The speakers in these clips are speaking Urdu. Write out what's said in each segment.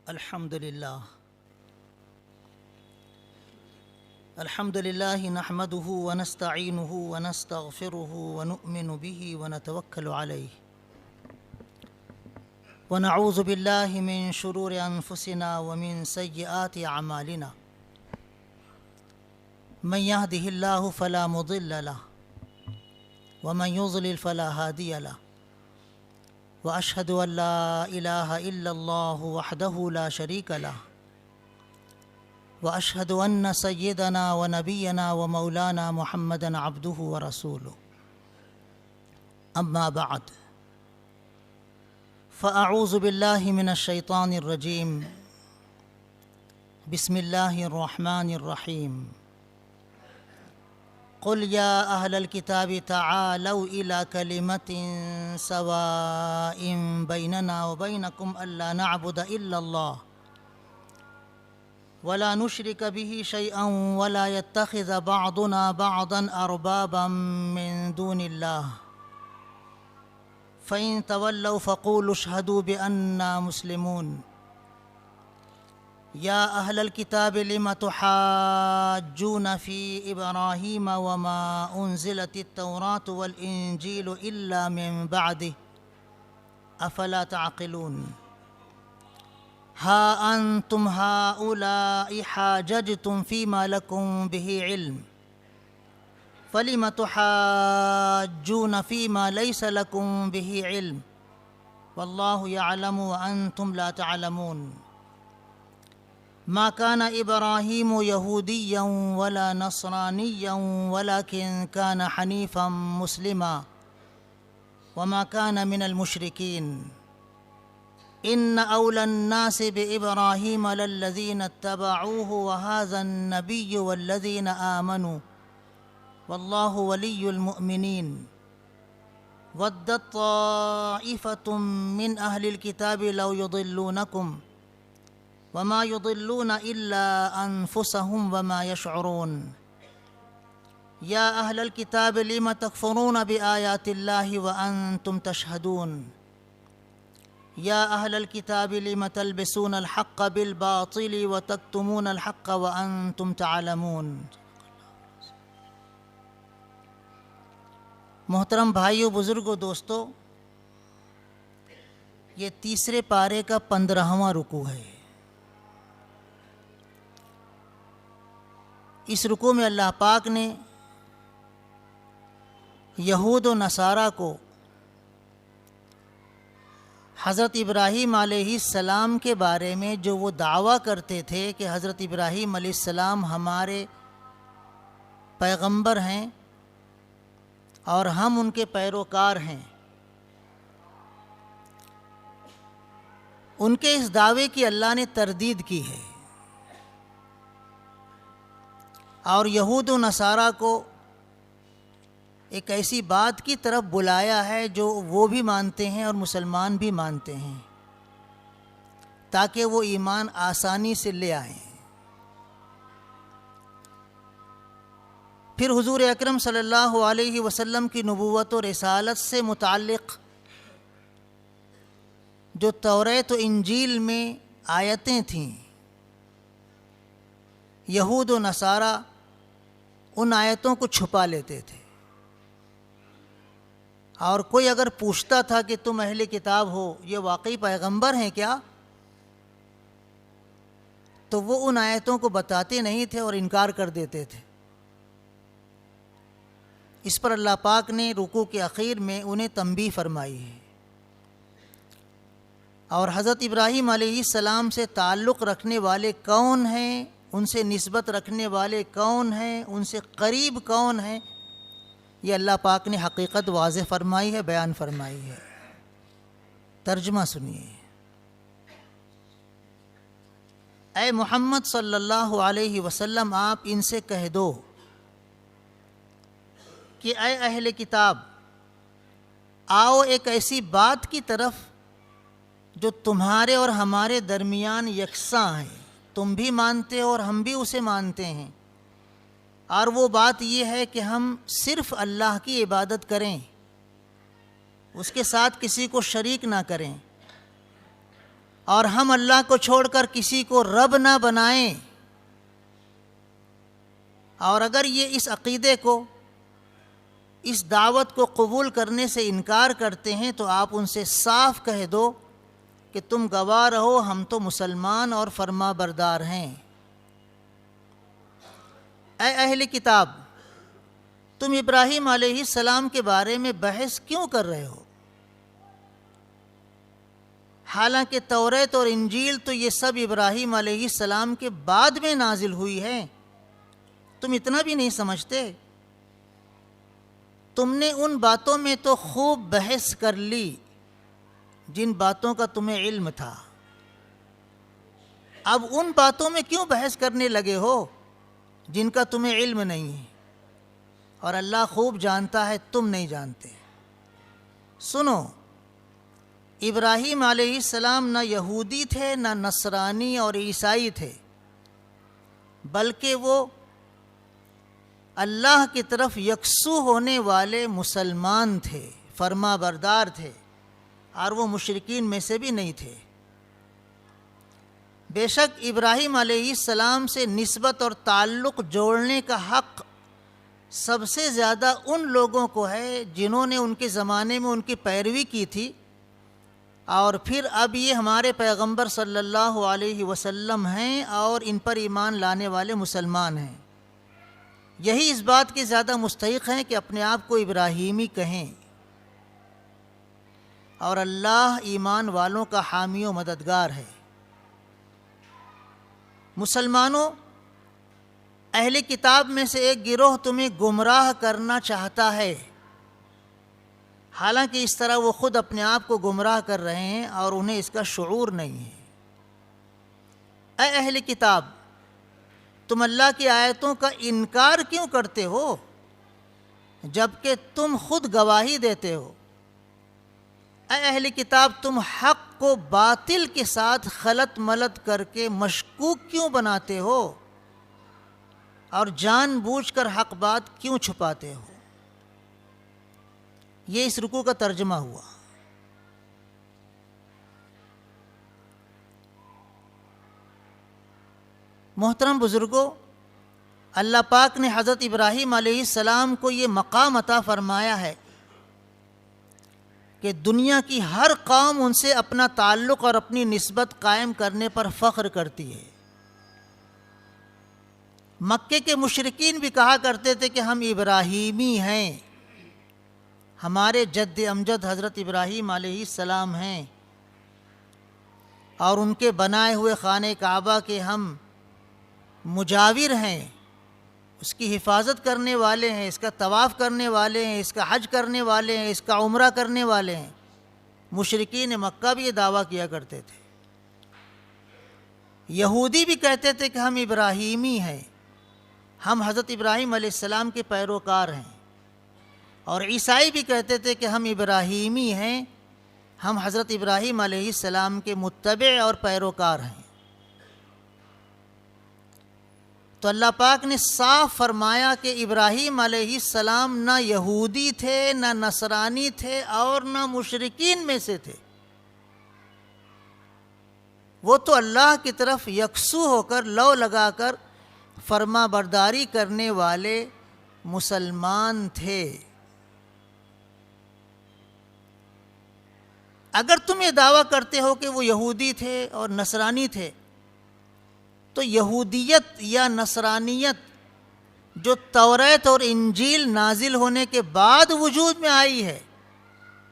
الحمد لله نحمده ونستعينه ونستغفره ونؤمن به ونتوكل عليه ونعوذ بالله من شرور أنفسنا ومن سيئات أعمالنا من يهده الله فلا مضل له ومن يضلل فلا هادي له وأشهد أن لا إله إلا الله وحده لا شريك له وأشهد أن سيدنا ونبينا ومولانا محمدا عبده ورسوله أما بعد فأعوذ بالله من الشيطان الرجيم بسم الله الرحمن الرحيم قل يا أهل الكتاب تعالوا إلى كلمة سواء بيننا وبينكم ألا نعبد إلا الله ولا نشرك به شيئا ولا يتخذ بعضنا بعضا أربابا من دون الله فإن تولوا فقولوا اشهدوا بأننا مسلمون يا أهل الكتاب لم تحاجون في إبراهيم وما أنزلت التوراة والإنجيل إلا من بعده أفلا تعقلون ها أنتم هؤلاء حاججتم فيما لكم به علم فلم تحاجون فيما ليس لكم به علم والله يعلم وأنتم لا تعلمون ما كان إبراهيم يهوديا ولا نصرانيا ولكن كان حنيفا مسلما وما كان من المشركين إن أولى الناس بإبراهيم للذين اتبعوه وهذا النبي والذين آمنوا والله ولي المؤمنين ودت طائفة من أهل الكتاب لو يضلونكم وما يضلون إلا أنفسهم وما يشعرون يا أهل الكتاب لم تكفرون بآيات الله وأنتم تشهدون يا أهل الكتاب لم تلبسون الحق بالباطل وتكتمون الحق وأنتم تعلمون۔ محترم بھائیو، بزرگوں، دوستو، یہ تیسرے پارے کا 15واں رکوع ہے۔ اس رکوع میں اللہ پاک نے یہود و نصارہ کو حضرت ابراہیم علیہ السلام کے بارے میں جو وہ دعویٰ کرتے تھے کہ حضرت ابراہیم علیہ السلام ہمارے پیغمبر ہیں اور ہم ان کے پیروکار ہیں، ان کے اس دعوے کی اللہ نے تردید کی ہے اور یہود و نصارہ کو ایک ایسی بات کی طرف بلایا ہے جو وہ بھی مانتے ہیں اور مسلمان بھی مانتے ہیں، تاکہ وہ ایمان آسانی سے لے آئیں۔ پھر حضور اکرم صلی اللہ علیہ وسلم کی نبوت و رسالت سے متعلق جو توریت و انجیل میں آیتیں تھیں، یہود و نصارہ ان آیتوں کو چھپا لیتے تھے، اور کوئی اگر پوچھتا تھا کہ تم اہل کتاب ہو، یہ واقعی پیغمبر ہیں کیا، تو وہ ان آیتوں کو بتاتے نہیں تھے اور انکار کر دیتے تھے۔ اس پر اللہ پاک نے رکوع کے اخیر میں انہیں تنبیہ فرمائی ہے، اور حضرت ابراہیم علیہ السلام سے تعلق رکھنے والے کون ہیں، ان سے نسبت رکھنے والے کون ہیں، ان سے قریب کون ہیں، یہ اللہ پاک نے حقیقت واضح فرمائی ہے، بیان فرمائی ہے۔ ترجمہ سنیے۔ اے محمد صلی اللہ علیہ وسلم، آپ ان سے کہہ دو کہ اے اہل کتاب، آؤ ایک ایسی بات کی طرف جو تمہارے اور ہمارے درمیان یکساں ہے، تم بھی مانتے ہو اور ہم بھی اسے مانتے ہیں، اور وہ بات یہ ہے کہ ہم صرف اللہ کی عبادت کریں، اس کے ساتھ کسی کو شریک نہ کریں، اور ہم اللہ کو چھوڑ کر کسی کو رب نہ بنائیں۔ اور اگر یہ اس عقیدے کو، اس دعوت کو قبول کرنے سے انکار کرتے ہیں تو آپ ان سے صاف کہہ دو کہ تم گواہ رہو ہم تو مسلمان اور فرما بردار ہیں۔ اے اہل کتاب، تم ابراہیم علیہ السلام کے بارے میں بحث کیوں کر رہے ہو؟ حالانکہ توریت اور انجیل تو یہ سب ابراہیم علیہ السلام کے بعد میں نازل ہوئی ہے۔ تم اتنا بھی نہیں سمجھتے؟ تم نے ان باتوں میں تو خوب بحث کر لی جن باتوں کا تمہیں علم تھا، اب ان باتوں میں کیوں بحث کرنے لگے ہو جن کا تمہیں علم نہیں ہے؟ اور اللہ خوب جانتا ہے تم نہیں جانتے۔ سنو، ابراہیم علیہ السلام نہ یہودی تھے، نہ نصرانی اور عیسائی تھے، بلکہ وہ اللہ کی طرف یکسو ہونے والے مسلمان تھے، فرما بردار تھے، اور وہ مشرکین میں سے بھی نہیں تھے۔ بے شک ابراہیم علیہ السلام سے نسبت اور تعلق جوڑنے کا حق سب سے زیادہ ان لوگوں کو ہے جنہوں نے ان کے زمانے میں ان کی پیروی کی تھی، اور پھر اب یہ ہمارے پیغمبر صلی اللہ علیہ وسلم ہیں اور ان پر ایمان لانے والے مسلمان ہیں۔ یہی اس بات کے زیادہ مستحق ہیں کہ اپنے آپ کو ابراہیمی کہیں، اور اللہ ایمان والوں کا حامی و مددگار ہے۔ مسلمانوں، اہل کتاب میں سے ایک گروہ تمہیں گمراہ کرنا چاہتا ہے، حالانکہ اس طرح وہ خود اپنے آپ کو گمراہ کر رہے ہیں اور انہیں اس کا شعور نہیں ہے۔ اے اہل کتاب، تم اللہ کی آیتوں کا انکار کیوں کرتے ہو جبکہ تم خود گواہی دیتے ہو؟ اے اہل کتاب، تم حق کو باطل کے ساتھ خلط ملط کر کے مشکوک کیوں بناتے ہو اور جان بوجھ کر حق بات کیوں چھپاتے ہو؟ یہ اس رکوع کا ترجمہ ہوا۔ محترم بزرگوں، اللہ پاک نے حضرت ابراہیم علیہ السلام کو یہ مقام عطا فرمایا ہے کہ دنیا کی ہر قوم ان سے اپنا تعلق اور اپنی نسبت قائم کرنے پر فخر کرتی ہے۔ مکے کے مشرکین بھی کہا کرتے تھے کہ ہم ابراہیمی ہیں، ہمارے جد امجد حضرت ابراہیم علیہ السلام ہیں، اور ان کے بنائے ہوئے خانہ کعبہ کے ہم مجاور ہیں، اس کی حفاظت کرنے والے ہیں، اس کا طواف کرنے والے ہیں، اس کا حج کرنے والے ہیں، اس کا عمرہ کرنے والے ہیں۔ مشرکین مکہ بھی یہ دعویٰ کیا کرتے تھے۔ یہودی بھی کہتے تھے کہ ہم ابراہیمی ہیں، ہم حضرت ابراہیم علیہ السلام کے پیروکار ہیں، اور عیسائی بھی کہتے تھے کہ ہم ابراہیمی ہیں، ہم حضرت ابراہیم علیہ السلام کے متبع اور پیروکار ہیں۔ تو اللہ پاک نے صاف فرمایا کہ ابراہیم علیہ السلام نہ یہودی تھے، نہ نصرانی تھے، اور نہ مشرکین میں سے تھے۔ وہ تو اللہ کی طرف یکسو ہو کر، لو لگا کر فرما برداری کرنے والے مسلمان تھے۔ اگر تم یہ دعویٰ کرتے ہو کہ وہ یہودی تھے اور نصرانی تھے، تو یہودیت یا نصرانیت جو توریت اور انجیل نازل ہونے کے بعد وجود میں آئی ہے،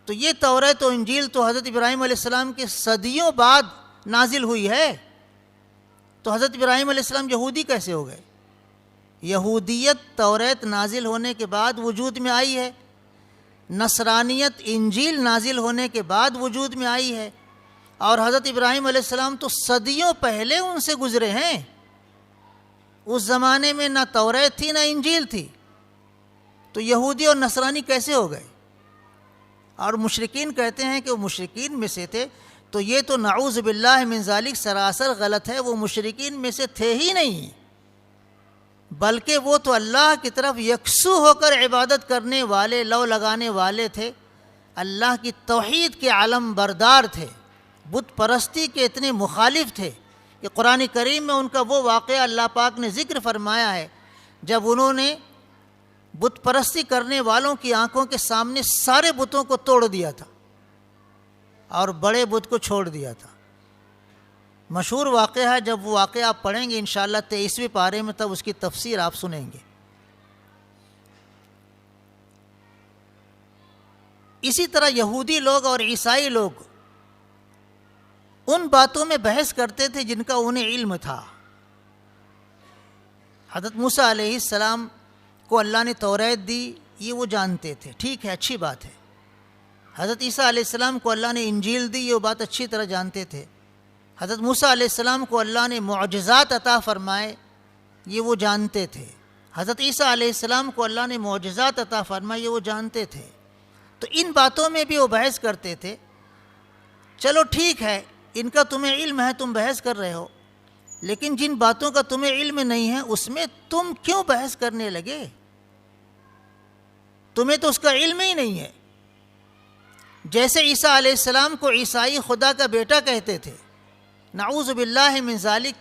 تو یہ توریت اور انجیل تو حضرت ابراہیم علیہ السلام کے صدیوں بعد نازل ہوئی ہے، تو حضرت ابراہیم علیہ السلام یہودی کیسے ہو گئے؟ یہودیت توریت نازل ہونے کے بعد وجود میں آئی ہے، نصرانیت انجیل نازل ہونے کے بعد وجود میں آئی ہے، اور حضرت ابراہیم علیہ السلام تو صدیوں پہلے ان سے گزرے ہیں۔ اس زمانے میں نہ توریت تھی نہ انجیل تھی، تو یہودی اور نصرانی کیسے ہو گئے؟ اور مشرکین کہتے ہیں کہ وہ مشرکین میں سے تھے، تو یہ تو نعوذ باللہ من ذالک سراسر غلط ہے۔ وہ مشرکین میں سے تھے ہی نہیں، بلکہ وہ تو اللہ کی طرف یکسو ہو کر عبادت کرنے والے، لو لگانے والے تھے، اللہ کی توحید کے علم بردار تھے، بت پرستی کے اتنے مخالف تھے کہ قرآن کریم میں ان کا وہ واقعہ اللہ پاک نے ذکر فرمایا ہے جب انہوں نے بت پرستی کرنے والوں کی آنکھوں کے سامنے سارے بتوں کو توڑ دیا تھا اور بڑے بت کو چھوڑ دیا تھا۔ مشہور واقعہ ہے، جب وہ واقعہ آپ پڑھیں گے انشاءاللہ 23ویں پارے میں تب اس کی تفسیر آپ سنیں گے۔ اسی طرح یہودی لوگ اور عیسائی لوگ ان باتوں میں بحث کرتے تھے جن کا انہیں علم تھا۔ حضرت موسیٰ علیہ السلام کو اللہ نے توریت دی، یہ وہ جانتے تھے، ٹھیک ہے، اچھی بات ہے۔ حضرت عیسیٰ علیہ السلام کو اللہ نے انجیل دی، یہ وہ بات اچھی طرح جانتے تھے۔ حضرت موسیٰ علیہ السلام کو اللہ نے معجزات عطا فرمائے، یہ وہ جانتے تھے۔ حضرت عیسیٰ علیہ السلام کو اللہ نے معجزات عطا فرمائے، یہ وہ جانتے تھے۔ تو ان باتوں میں بھی وہ بحث کرتے تھے۔ چلو ٹھیک ہے، ان کا تمہیں علم ہے، تم بحث کر رہے ہو، لیکن جن باتوں کا تمہیں علم نہیں ہے اس میں تم کیوں بحث کرنے لگے؟ تمہیں تو اس کا علم ہی نہیں ہے۔ جیسے عیسیٰ علیہ السلام کو عیسائی خدا کا بیٹا کہتے تھے، نعوذ باللہ من ذالک،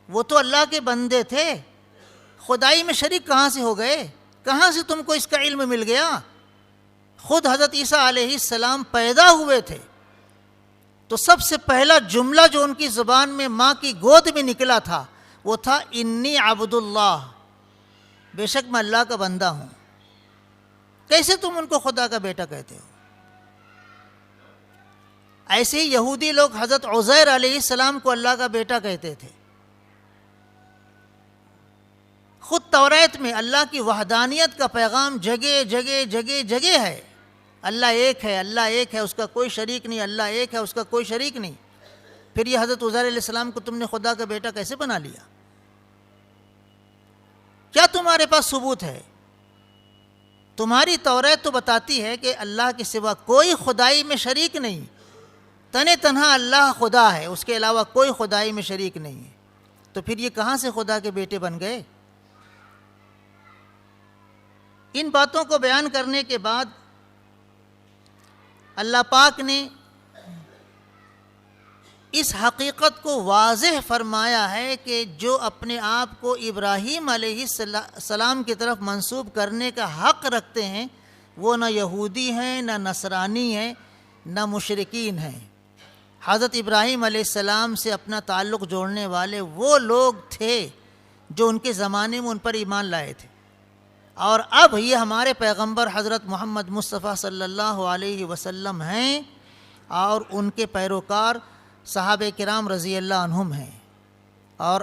وہ تو اللہ کے بندے تھے، خدائی میں شریک کہاں سے ہو گئے؟ کہاں سے تم کو اس کا علم مل گیا؟ خود حضرت عیسیٰ علیہ السلام پیدا ہوئے تھے تو سب سے پہلا جملہ جو ان کی زبان میں ماں کی گود میں نکلا تھا وہ تھا انی عبد اللہ، بے شک میں اللہ کا بندہ ہوں۔ کیسے تم ان کو خدا کا بیٹا کہتے ہو؟ ایسے ہی یہودی لوگ حضرت عزیر علیہ السلام کو اللہ کا بیٹا کہتے تھے۔ خود توریت میں اللہ کی وحدانیت کا پیغام جگہ جگہ جگہ جگہ ہے، اللہ ایک ہے، اللہ ایک ہے، اس کا کوئی شریک نہیں، اللہ ایک ہے، اس کا کوئی شریک نہیں۔ پھر یہ حضرت عزیر علیہ السلام کو تم نے خدا کا بیٹا کیسے بنا لیا؟ کیا تمہارے پاس ثبوت ہے؟ تمہاری توریت تو بتاتی ہے کہ اللہ کے سوا کوئی خدائی میں شریک نہیں، تنے تنہا اللہ خدا ہے، اس کے علاوہ کوئی خدائی میں شریک نہیں ہے۔ تو پھر یہ کہاں سے خدا کے بیٹے بن گئے؟ ان باتوں کو بیان کرنے کے بعد اللہ پاک نے اس حقیقت کو واضح فرمایا ہے کہ جو اپنے آپ کو ابراہیم علیہ السلام کی طرف منسوب کرنے کا حق رکھتے ہیں وہ نہ یہودی ہیں، نہ نصرانی ہیں، نہ مشرکین ہیں۔ حضرت ابراہیم علیہ السلام سے اپنا تعلق جوڑنے والے وہ لوگ تھے جو ان کے زمانے میں ان پر ایمان لائے تھے، اور اب یہ ہمارے پیغمبر حضرت محمد مصطفیٰ صلی اللہ علیہ وسلم ہیں اور ان کے پیروکار صحابہ کرام رضی اللہ عنہم ہیں، اور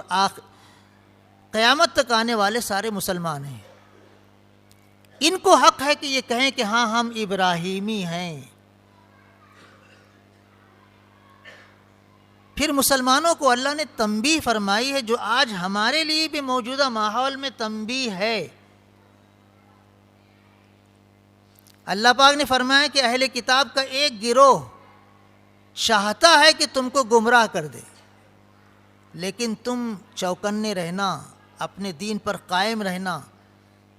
قیامت تک آنے والے سارے مسلمان ہیں۔ ان کو حق ہے کہ یہ کہیں کہ ہاں ہم ابراہیمی ہیں۔ پھر مسلمانوں کو اللہ نے تنبیہ فرمائی ہے جو آج ہمارے لیے بھی موجودہ ماحول میں تنبیہ ہے۔ اللہ پاک نے فرمایا کہ اہل کتاب کا ایک گروہ چاہتا ہے کہ تم کو گمراہ کر دے، لیکن تم چوکنے رہنا، اپنے دین پر قائم رہنا،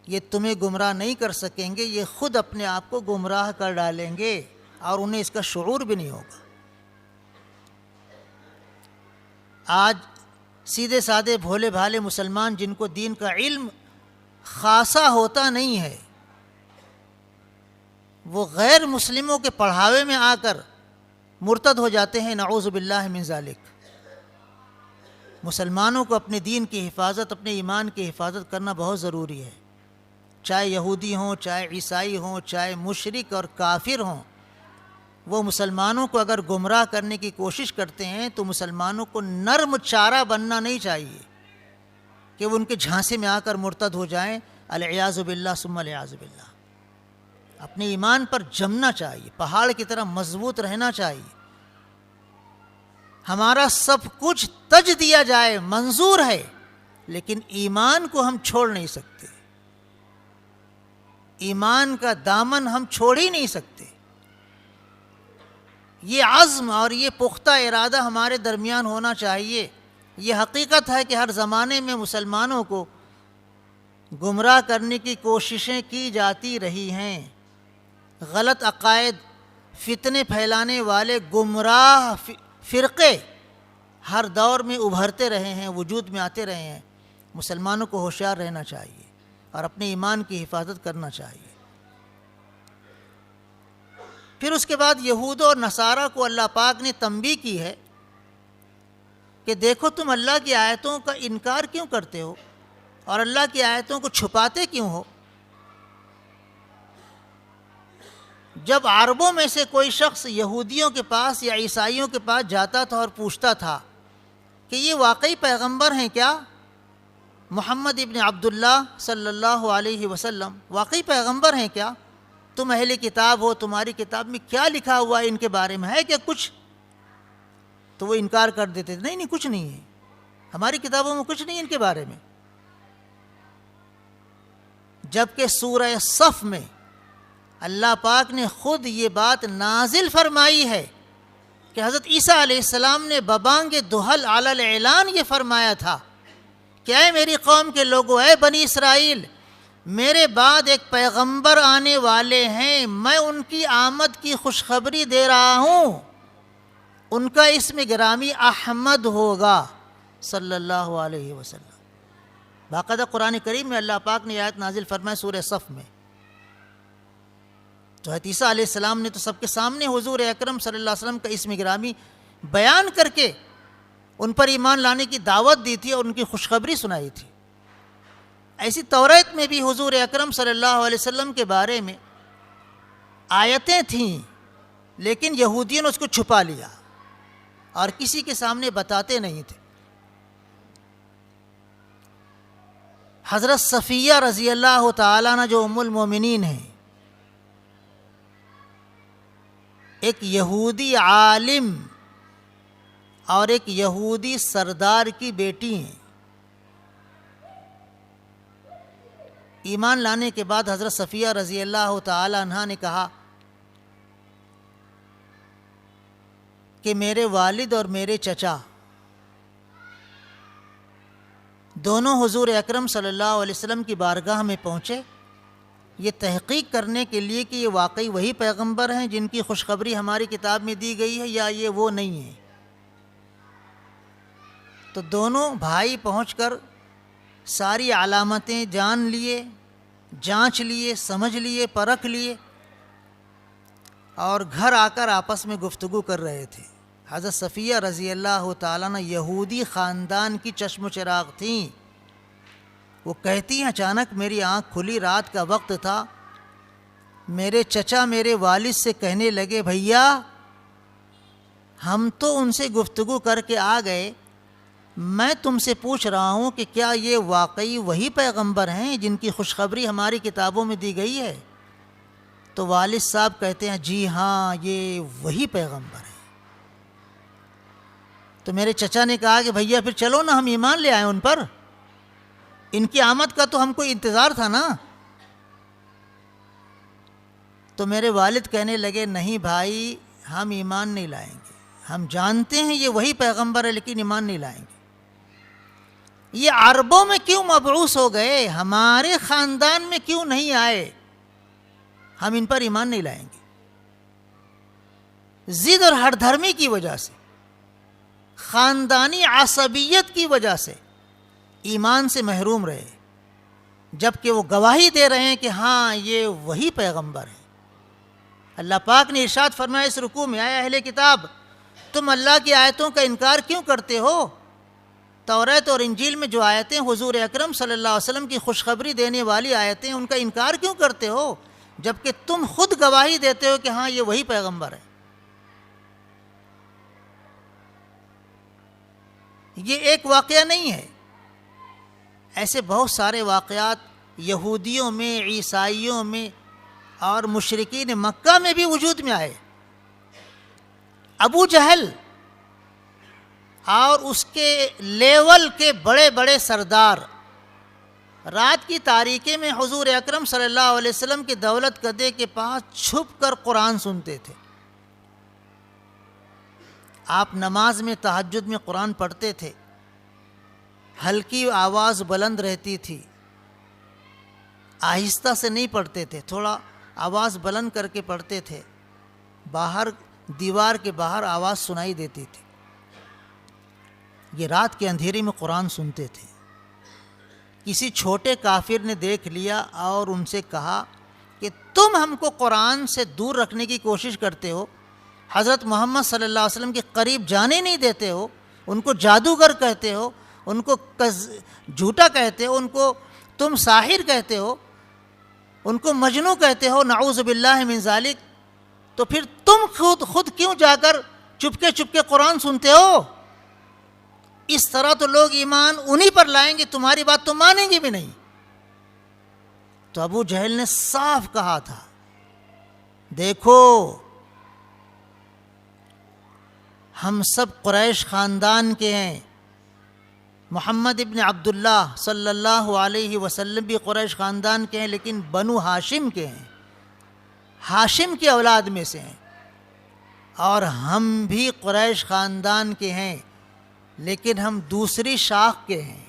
یہ تمہیں گمراہ نہیں کر سکیں گے، یہ خود اپنے آپ کو گمراہ کر ڈالیں گے اور انہیں اس کا شعور بھی نہیں ہوگا۔ آج سیدھے سادے بھولے بھالے مسلمان جن کو دین کا علم خاصا ہوتا نہیں ہے، وہ غیر مسلموں کے پڑھاوے میں آ کر مرتد ہو جاتے ہیں، نعوذ باللہ من ذالک۔ مسلمانوں کو اپنے دین کی حفاظت، اپنے ایمان کی حفاظت کرنا بہت ضروری ہے، چاہے یہودی ہوں، چاہے عیسائی ہوں، چاہے مشرک اور کافر ہوں۔ وہ مسلمانوں کو اگر گمراہ کرنے کی کوشش کرتے ہیں تو مسلمانوں کو نرم چارہ بننا نہیں چاہیے کہ وہ ان کے جھانسے میں آ کر مرتد ہو جائیں، العیاذ باللہ ثم العیاذ باللہ۔ اپنے ایمان پر جمنا چاہیے، پہاڑ کی طرح مضبوط رہنا چاہیے۔ ہمارا سب کچھ تج دیا جائے منظور ہے، لیکن ایمان کو ہم چھوڑ نہیں سکتے، ایمان کا دامن ہم چھوڑ ہی نہیں سکتے۔ یہ عزم اور یہ پختہ ارادہ ہمارے درمیان ہونا چاہیے۔ یہ حقیقت ہے کہ ہر زمانے میں مسلمانوں کو گمراہ کرنے کی کوششیں کی جاتی رہی ہیں، غلط عقائد فتنے پھیلانے والے گمراہ فرقے ہر دور میں ابھرتے رہے ہیں، وجود میں آتے رہے ہیں۔ مسلمانوں کو ہوشیار رہنا چاہیے اور اپنے ایمان کی حفاظت کرنا چاہیے۔ پھر اس کے بعد یہود اور نصارہ کو اللہ پاک نے تنبیہ کی ہے کہ دیکھو تم اللہ کی آیتوں کا انکار کیوں کرتے ہو اور اللہ کی آیتوں کو چھپاتے کیوں ہو؟ جب عربوں میں سے کوئی شخص یہودیوں کے پاس یا عیسائیوں کے پاس جاتا تھا اور پوچھتا تھا کہ یہ واقعی پیغمبر ہیں کیا؟ محمد ابن عبداللہ صلی اللہ علیہ وسلم واقعی پیغمبر ہیں کیا؟ تم اہل کتاب ہو، تمہاری کتاب میں کیا لکھا ہوا ہے ان کے بارے میں، ہے کیا کچھ؟ تو وہ انکار کر دیتے تھے، نہیں کچھ نہیں ہے، ہماری کتابوں میں کچھ نہیں ہے ان کے بارے میں۔ جبکہ سورہ صف میں اللہ پاک نے خود یہ بات نازل فرمائی ہے کہ حضرت عیسیٰ علیہ السلام نے ببانگ دہل علی الاعلان یہ فرمایا تھا کہ اے میری قوم کے لوگوں، اے بنی اسرائیل، میرے بعد ایک پیغمبر آنے والے ہیں، میں ان کی آمد کی خوشخبری دے رہا ہوں، ان کا اسم گرامی احمد ہوگا صلی اللہ علیہ وسلم۔ باقاعدہ قرآن کریم میں اللہ پاک نے آیت نازل فرمائی سورہ صف میں۔ تو حضرت عیسیٰ علیہ السلام نے تو سب کے سامنے حضور اکرم صلی اللہ علیہ وسلم کا اسم گرامی بیان کر کے ان پر ایمان لانے کی دعوت دی تھی اور ان کی خوشخبری سنائی تھی۔ ایسی توریت میں بھی حضور اکرم صلی اللہ علیہ وسلم کے بارے میں آیتیں تھیں، لیکن یہودیوں نے اس کو چھپا لیا اور کسی کے سامنے بتاتے نہیں تھے۔ حضرت صفیہ رضی اللہ تعالیٰ عنہ جو ام المومنین ہیں، ایک یہودی عالم اور ایک یہودی سردار کی بیٹی ہیں۔ ایمان لانے کے بعد حضرت صفیہ رضی اللہ تعالی عنہا نے کہا کہ میرے والد اور میرے چچا دونوں حضور اکرم صلی اللہ علیہ وسلم کی بارگاہ میں پہنچے یہ تحقیق کرنے کے لیے کہ یہ واقعی وہی پیغمبر ہیں جن کی خوشخبری ہماری کتاب میں دی گئی ہے یا یہ وہ نہیں ہیں۔ تو دونوں بھائی پہنچ کر ساری علامتیں جان لیے، جانچ لیے، سمجھ لیے، پرکھ لیے اور گھر آ کر آپس میں گفتگو کر رہے تھے۔ حضرت صفیہ رضی اللہ تعالیٰ عنہ یہودی خاندان کی چشم و چراغ تھیں۔ وہ کہتی ہیں اچانک میری آنکھ کھلی، رات کا وقت تھا، میرے چچا میرے والد سے کہنے لگے بھیا ہم تو ان سے گفتگو کر کے آ گئے، میں تم سے پوچھ رہا ہوں کہ کیا یہ واقعی وہی پیغمبر ہیں جن کی خوشخبری ہماری کتابوں میں دی گئی ہے؟ تو والد صاحب کہتے ہیں جی ہاں یہ وہی پیغمبر ہے۔ تو میرے چچا نے کہا کہ بھیا پھر چلو نا ہم ایمان لے آئیں ان پر، ان کی آمد کا تو ہم کو انتظار تھا نا۔ تو میرے والد کہنے لگے نہیں بھائی ہم ایمان نہیں لائیں گے، ہم جانتے ہیں یہ وہی پیغمبر ہے لیکن ایمان نہیں لائیں گے۔ یہ عربوں میں کیوں مبعوث ہو گئے، ہمارے خاندان میں کیوں نہیں آئے، ہم ان پر ایمان نہیں لائیں گے۔ ضد اور ہر دھرمی کی وجہ سے، خاندانی عصبیت کی وجہ سے ایمان سے محروم رہے، جبکہ وہ گواہی دے رہے ہیں کہ ہاں یہ وہی پیغمبر ہے۔ اللہ پاک نے ارشاد فرمایا اس رکوع میں، اے اہل کتاب تم اللہ کی آیتوں کا انکار کیوں کرتے ہو؟ توریت اور انجیل میں جو آیتیں حضور اکرم صلی اللہ علیہ وسلم کی خوشخبری دینے والی آیتیں ان کا انکار کیوں کرتے ہو جبکہ تم خود گواہی دیتے ہو کہ ہاں یہ وہی پیغمبر ہے۔ یہ ایک واقعہ نہیں ہے، ایسے بہت سارے واقعات یہودیوں میں، عیسائیوں میں اور مشرکین مکہ میں بھی وجود میں آئے۔ ابو جہل اور اس کے لیول کے بڑے بڑے سردار رات کی تاریکی میں حضور اکرم صلی اللہ علیہ وسلم کے دولت کدے کے پاس چھپ کر قرآن سنتے تھے۔ آپ نماز میں تہجد میں قرآن پڑھتے تھے، ہلکی آواز بلند رہتی تھی، آہستہ سے نہیں پڑھتے تھے، تھوڑا آواز بلند کر کے پڑھتے تھے۔ باہر دیوار کے باہر آواز سنائی دیتی تھی. یہ رات کے اندھیرے میں قرآن سنتے تھے. کسی چھوٹے کافر نے دیکھ لیا اور ان سے کہا کہ تم ہم کو قرآن سے دور رکھنے کی کوشش کرتے ہو, حضرت محمد صلی اللہ علیہ وسلم کے قریب جانے نہیں دیتے ہو, ان کو جادوگر کہتے ہو, ان کو جھوٹا کہتے ہو, ان کو تم ساحر کہتے ہو, ان کو مجنوں کہتے ہو, نعوذ باللہ من ذالک, تو پھر تم خود کیوں جا کر چپکے چپکے قرآن سنتے ہو؟ اس طرح تو لوگ ایمان انہی پر لائیں گے, تمہاری بات تو مانیں گے بھی نہیں. تو ابو جہل نے صاف کہا تھا, دیکھو ہم سب قریش خاندان کے ہیں, محمد ابن عبداللہ صلی اللہ علیہ وسلم بھی قریش خاندان کے ہیں, لیکن بنو ہاشم کے ہیں, ہاشم کی اولاد میں سے ہیں, اور ہم بھی قریش خاندان کے ہیں, لیکن ہم دوسری شاخ کے ہیں.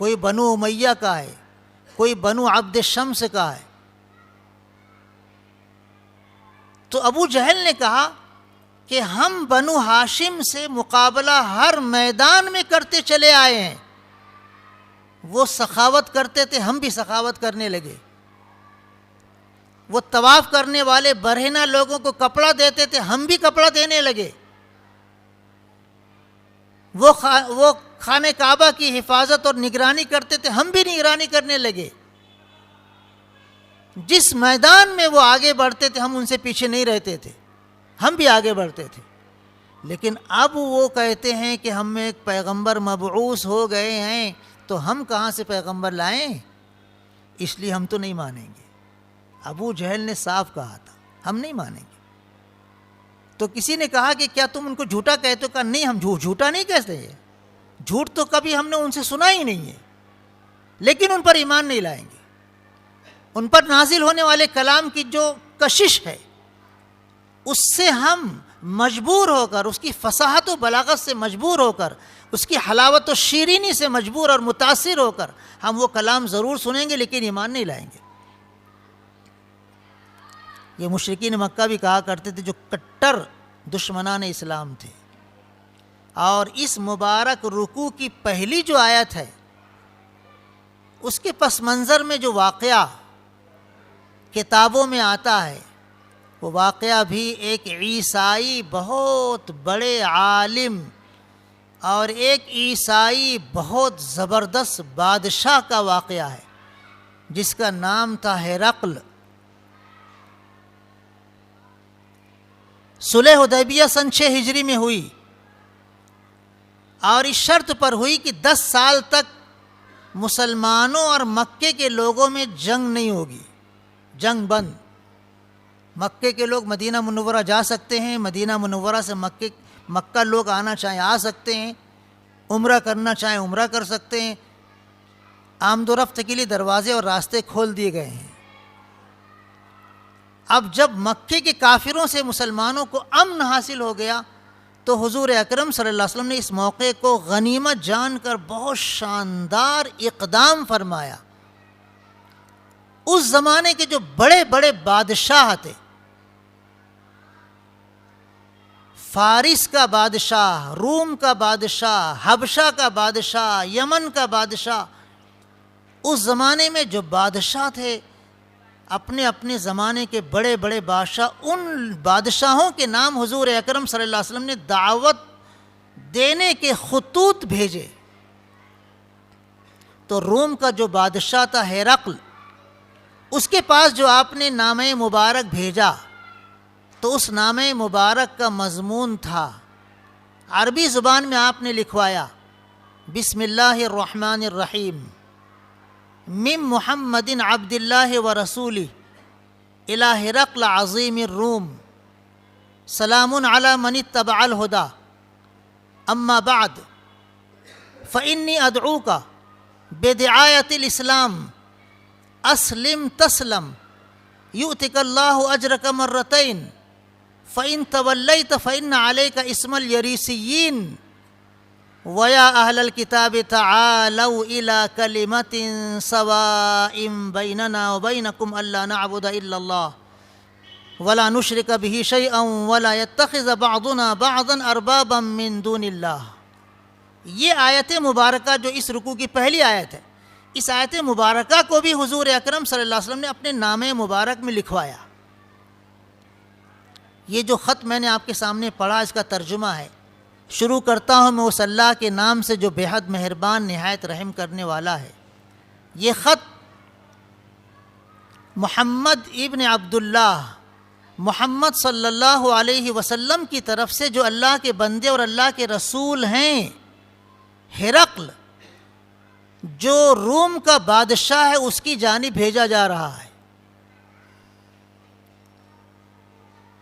کوئی بنو امیہ کا ہے, کوئی بنو عبد شمس کا ہے. تو ابو جہل نے کہا کہ ہم بنو ہاشم سے مقابلہ ہر میدان میں کرتے چلے آئے ہیں. وہ سخاوت کرتے تھے, ہم بھی سخاوت کرنے لگے. وہ طواف کرنے والے برہنہ لوگوں کو کپڑا دیتے تھے, ہم بھی کپڑا دینے لگے. وہ خانہ کعبہ کی حفاظت اور نگرانی کرتے تھے, ہم بھی نگرانی کرنے لگے. جس میدان میں وہ آگے بڑھتے تھے ہم ان سے پیچھے نہیں رہتے تھے, ہم بھی آگے بڑھتے تھے. لیکن اب وہ کہتے ہیں کہ ہم میں ایک پیغمبر مبعوث ہو گئے ہیں, تو ہم کہاں سے پیغمبر لائیں؟ اس لیے ہم تو نہیں مانیں گے. ابو جہل نے صاف کہا تھا, ہم نہیں مانیں گے. تو کسی نے کہا کہ کیا تم ان کو جھوٹا کہتے ہو؟ کہا نہیں, ہم جھوٹا نہیں کہتے ہیں, جھوٹ تو کبھی ہم نے ان سے سنا ہی نہیں ہے, لیکن ان پر ایمان نہیں لائیں گے. ان پر نازل ہونے والے کلام کی جو کشش ہے اس سے ہم مجبور ہو کر, اس کی فصاحت و بلاغت سے مجبور ہو کر, اس کی حلاوت و شیرینی سے مجبور اور متاثر ہو کر ہم وہ کلام ضرور سنیں گے, لیکن ایمان نہیں لائیں گے. یہ مشرکین مکہ بھی کہا کرتے تھے جو کٹر دشمنان اسلام تھے. اور اس مبارک رکوع کی پہلی جو آیت ہے اس کے پس منظر میں جو واقعہ کتابوں میں آتا ہے, وہ واقعہ بھی ایک عیسائی بہت بڑے عالم اور ایک عیسائی بہت زبردست بادشاہ کا واقعہ ہے, جس کا نام تھا ہرقل. صلح حدیبیہ سن 6 ہجری میں ہوئی, اور اس شرط پر ہوئی کہ 10 سال تک مسلمانوں اور مکے کے لوگوں میں جنگ نہیں ہوگی, جنگ بند. مکے کے لوگ مدینہ منورہ جا سکتے ہیں, مدینہ منورہ سے مکہ لوگ آنا چاہیں آ سکتے ہیں, عمرہ کرنا چاہیں عمرہ کر سکتے ہیں. آمد و رفت کے لیے دروازے اور راستے کھول دیے گئے ہیں. اب جب مکے کے کافروں سے مسلمانوں کو امن حاصل ہو گیا تو حضور اکرم صلی اللہ علیہ وسلم نے اس موقع کو غنیمت جان کر بہت شاندار اقدام فرمایا. اس زمانے کے جو بڑے بڑے بادشاہ تھے, فارس کا بادشاہ, روم کا بادشاہ, حبشہ کا بادشاہ, یمن کا بادشاہ, اس زمانے میں جو بادشاہ تھے اپنے اپنے زمانے کے بڑے بڑے بادشاہ, ان بادشاہوں کے نام حضور اکرم صلی اللہ علیہ وسلم نے دعوت دینے کے خطوط بھیجے. تو روم کا جو بادشاہ تھا ہرقل, اس کے پاس جو آپ نے نامہ مبارک بھیجا تو اس نامہ مبارک کا مضمون تھا, عربی زبان میں آپ نے لکھوایا, بسم اللہ الرحمن الرحیم, من محمد عبد اللہ و رسولہ الی ہرقل عظیم الروم, سلام علی من اتبع الہدی, اما بعد فانی ادعوک بدعایت الاسلام, اسلم تسلم یؤتک اللہ اجرک مرتین, فإن تولیت فإن علیک اسم الیریسیین, وَيَا أَهْلَ الْكِتَابِ تَعَالَوْا إِلَىٰ كَلِمَةٍ سَوَاءٍ بَيْنَنَا وَبَيْنَكُمْ أَلَّا نَعْبُدَ إِلَّا اللَّهَ ولا نشرک بہ شیئا ولا یتخذ بعضنا بعضا اربابا من دون اللہ. یہ آیت مبارکہ جو اس رکوع کی پہلی آیت ہے، اس آیت مبارکہ کو بھی حضور اکرم صلی اللہ علیہ وسلم نے اپنے نامہ مبارک میں لکھوایا. یہ جو خط میں نے آپ کے سامنے پڑھا اس کا ترجمہ ہے. شروع کرتا ہوں میں اس اللہ کے نام سے جو بے حد مہربان نہایت رحم کرنے والا ہے. یہ خط محمد ابن عبداللہ محمد صلی اللہ علیہ وسلم کی طرف سے، جو اللہ کے بندے اور اللہ کے رسول ہیں، ہرقل جو روم کا بادشاہ ہے اس کی جانب بھیجا جا رہا ہے.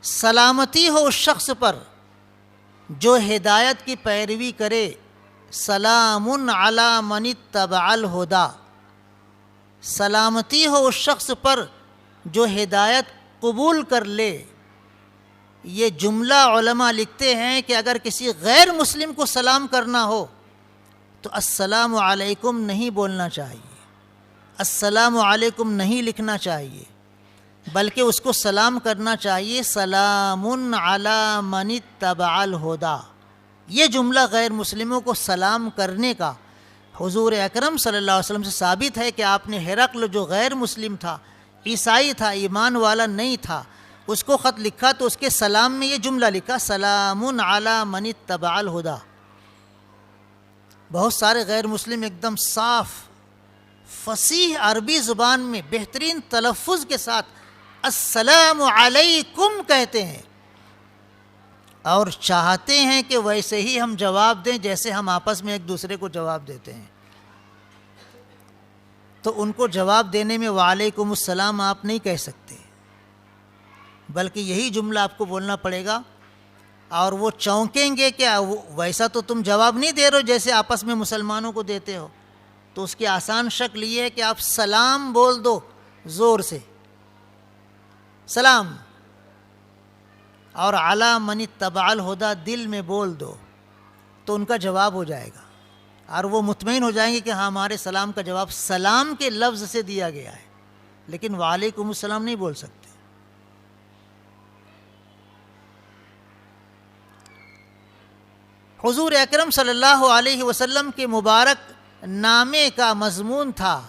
سلامتی ہو اس شخص پر جو ہدایت کی پیروی کرے، سلام علی من اتبع الہدی. سلامتی ہو اس شخص پر جو ہدایت قبول کر لے. یہ جملہ علماء لکھتے ہیں کہ اگر کسی غیر مسلم کو سلام کرنا ہو تو السلام علیکم نہیں بولنا چاہیے، السلام علیکم نہیں لکھنا چاہیے، بلکہ اس کو سلام کرنا چاہیے سلام علی من اتبع الہدی. یہ جملہ غیر مسلموں کو سلام کرنے کا حضور اکرم صلی اللہ علیہ وسلم سے ثابت ہے کہ آپ نے ہرقل جو غیر مسلم تھا، عیسائی تھا، ایمان والا نہیں تھا، اس کو خط لکھا تو اس کے سلام میں یہ جملہ لکھا سلام علی من اتبع الہدی. بہت سارے غیر مسلم ایک دم صاف فصیح عربی زبان میں بہترین تلفظ کے ساتھ السلام علیکم کہتے ہیں اور چاہتے ہیں کہ ویسے ہی ہم جواب دیں جیسے ہم آپس میں ایک دوسرے کو جواب دیتے ہیں. تو ان کو جواب دینے میں وعلیکم السلام آپ نہیں کہہ سکتے، بلکہ یہی جملہ آپ کو بولنا پڑے گا. اور وہ چونکیں گے کہ ویسا تو تم جواب نہیں دے رہے ہو جیسے آپس میں مسلمانوں کو دیتے ہو. تو اس کی آسان شکل یہ ہے کہ آپ سلام بول دو زور سے، سلام، اور علی من اتبع الہدی دل میں بول دو تو ان کا جواب ہو جائے گا اور وہ مطمئن ہو جائیں گے کہ ہاں ہمارے سلام کا جواب سلام کے لفظ سے دیا گیا ہے، لیکن وعلیکم السلام نہیں بول سکتے. حضور اکرم صلی اللہ علیہ وسلم کے مبارک نامے کا مضمون تھا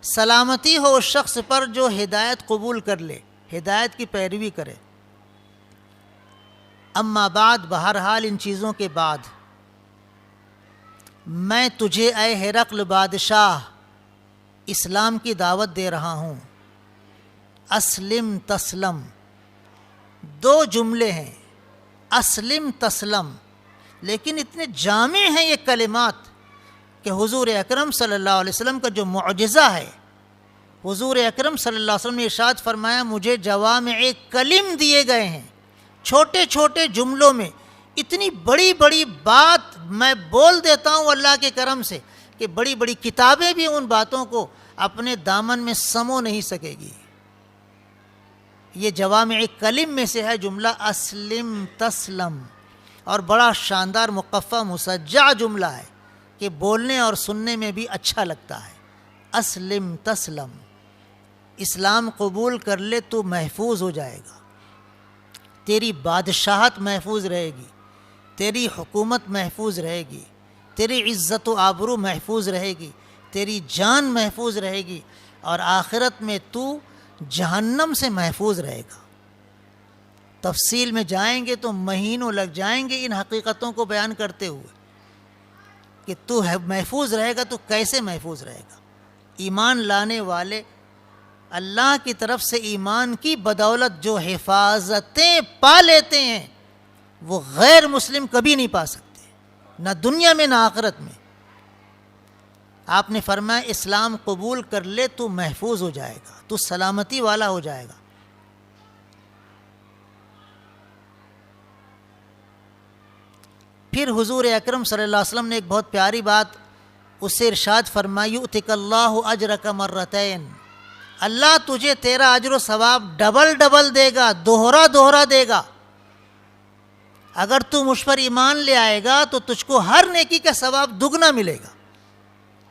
سلامتی ہو اس شخص پر جو ہدایت قبول کر لے، ہدایت کی پیروی کرے. اما بعد، بہرحال ان چیزوں کے بعد، میں تجھے اے ہرقل بادشاہ اسلام کی دعوت دے رہا ہوں. اسلم تسلم، دو جملے ہیں، اسلم تسلم، لیکن اتنے جامع ہیں یہ کلمات کہ حضور اکرم صلی اللہ علیہ وسلم کا جو معجزہ ہے، حضور اکرم صلی اللہ علیہ وسلم نے ارشاد فرمایا مجھے جوامع کلم دیے گئے ہیں. چھوٹے چھوٹے جملوں میں اتنی بڑی بڑی بات میں بول دیتا ہوں اللہ کے کرم سے کہ بڑی بڑی کتابیں بھی ان باتوں کو اپنے دامن میں سمو نہیں سکے گی. یہ جوامع کلم میں سے ہے جملہ اسلم تسلم، اور بڑا شاندار مقفع مسجع جملہ ہے کہ بولنے اور سننے میں بھی اچھا لگتا ہے. اسلم تسلم، اسلام قبول کر لے تو محفوظ ہو جائے گا، تیری بادشاہت محفوظ رہے گی، تیری حکومت محفوظ رہے گی، تیری عزت و آبرو محفوظ رہے گی، تیری جان محفوظ رہے گی، اور آخرت میں تو جہنم سے محفوظ رہے گا. تفصیل میں جائیں گے تو مہینوں لگ جائیں گے ان حقیقتوں کو بیان کرتے ہوئے کہ تو محفوظ رہے گا. تو کیسے محفوظ رہے گا؟ ایمان لانے والے اللہ کی طرف سے ایمان کی بدولت جو حفاظتیں پا لیتے ہیں وہ غیر مسلم کبھی نہیں پا سکتے، نہ دنیا میں نہ آخرت میں. آپ نے فرمایا اسلام قبول کر لے تو محفوظ ہو جائے گا، تو سلامتی والا ہو جائے گا. پھر حضور اکرم صلی اللہ علیہ وسلم نے ایک بہت پیاری بات اس سے ارشاد فرمائی یؤتک اللہ اجرک مرتین، اللہ تجھے تیرا اجر و ثواب ڈبل ڈبل دے گا، دوہرا دوہرا دے گا. اگر تو مجھ پر ایمان لے آئے گا تو تجھ کو ہر نیکی کا ثواب دگنا ملے گا.